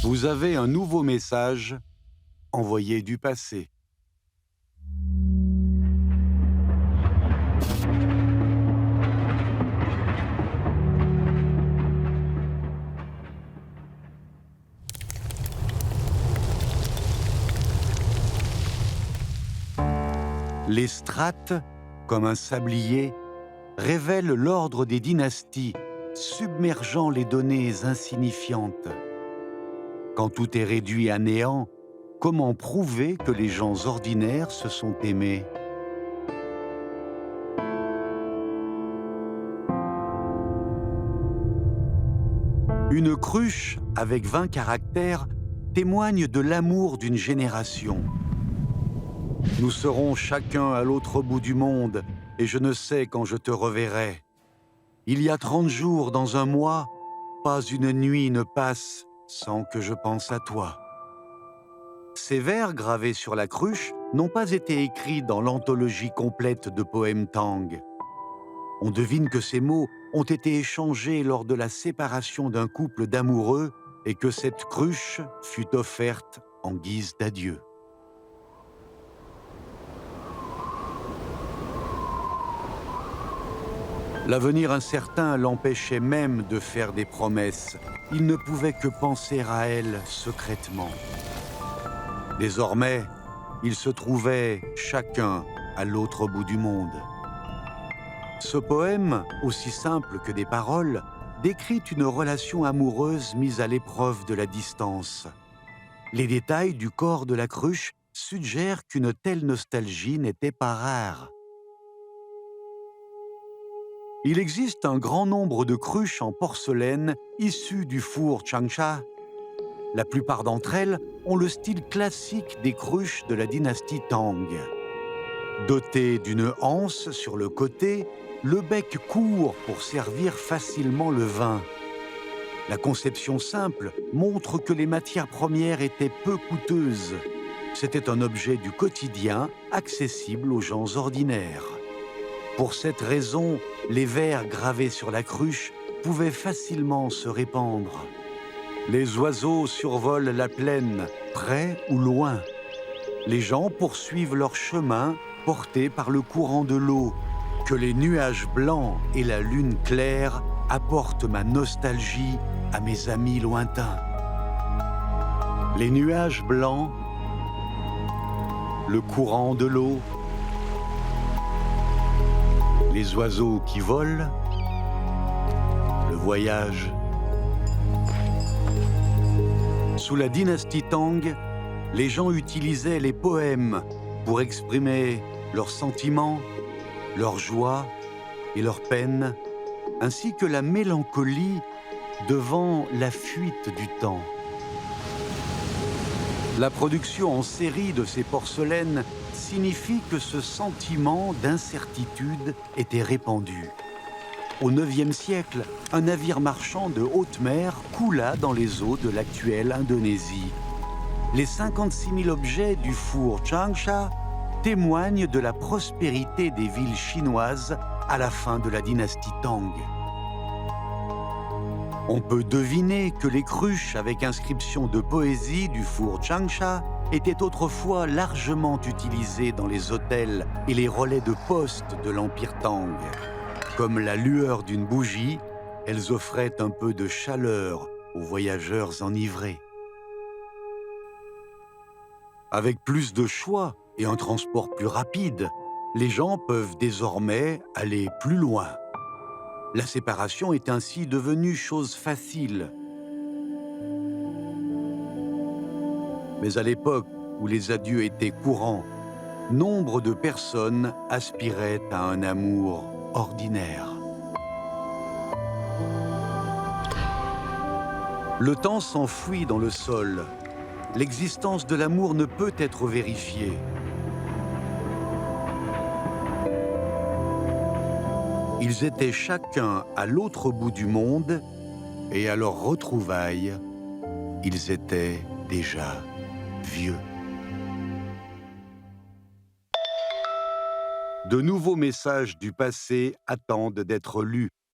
Vous avez un nouveau message envoyé du passé. Les strates, comme un sablier, révèlent l'ordre des dynasties, submergeant les données insignifiantes. Quand tout est réduit à néant, comment prouver que les gens ordinaires se sont aimés ? Une cruche avec 20 caractères témoigne de l'amour d'une génération. Nous serons chacun à l'autre bout du monde, et je ne sais quand je te reverrai. Il y a 30 jours dans un mois, pas une nuit ne passe sans que je pense à toi. Ces vers gravés sur la cruche n'ont pas été écrits dans l'anthologie complète de poèmes Tang. On devine que ces mots ont été échangés lors de la séparation d'un couple d'amoureux et que cette cruche fut offerte en guise d'adieu. L'avenir incertain l'empêchait même de faire des promesses. Il ne pouvait que penser à elle secrètement. Désormais, ils se trouvaient chacun à l'autre bout du monde. Ce poème, aussi simple que des paroles, décrit une relation amoureuse mise à l'épreuve de la distance. Les détails du corps de la cruche suggèrent qu'une telle nostalgie n'était pas rare. Il existe un grand nombre de cruches en porcelaine issues du four Changsha. La plupart d'entre elles ont le style classique des cruches de la dynastie Tang. Doté d'une anse sur le côté, le bec court pour servir facilement le vin. La conception simple montre que les matières premières étaient peu coûteuses. C'était un objet du quotidien accessible aux gens ordinaires. Pour cette raison, les vers gravés sur la cruche pouvaient facilement se répandre. Les oiseaux survolent la plaine, près ou loin. Les gens poursuivent leur chemin, portés par le courant de l'eau. Que les nuages blancs et la lune claire apportent ma nostalgie à mes amis lointains. Les nuages blancs, le courant de l'eau, les oiseaux qui volent, le voyage. Sous la dynastie Tang, les gens utilisaient les poèmes pour exprimer leurs sentiments, leur joie et leur peine, ainsi que la mélancolie devant la fuite du temps. La production en série de ces porcelaines signifie que ce sentiment d'incertitude était répandu. Au IXe siècle, un navire marchand de haute mer coula dans les eaux de l'actuelle Indonésie. Les 56 000 objets du four Changsha témoignent de la prospérité des villes chinoises à la fin de la dynastie Tang. On peut deviner que les cruches avec inscription de poésie du four Changsha étaient autrefois largement utilisées dans les hôtels et les relais de poste de l'Empire Tang. Comme la lueur d'une bougie, elles offraient un peu de chaleur aux voyageurs enivrés. Avec plus de choix et un transport plus rapide, les gens peuvent désormais aller plus loin. La séparation est ainsi devenue chose facile. Mais à l'époque où les adieux étaient courants, nombre de personnes aspiraient à un amour ordinaire. Le temps s'enfuit dans le sol. L'existence de l'amour ne peut être vérifiée. Ils étaient chacun à l'autre bout du monde et à leur retrouvailles, ils étaient déjà vieux. De nouveaux messages du passé attendent d'être lus.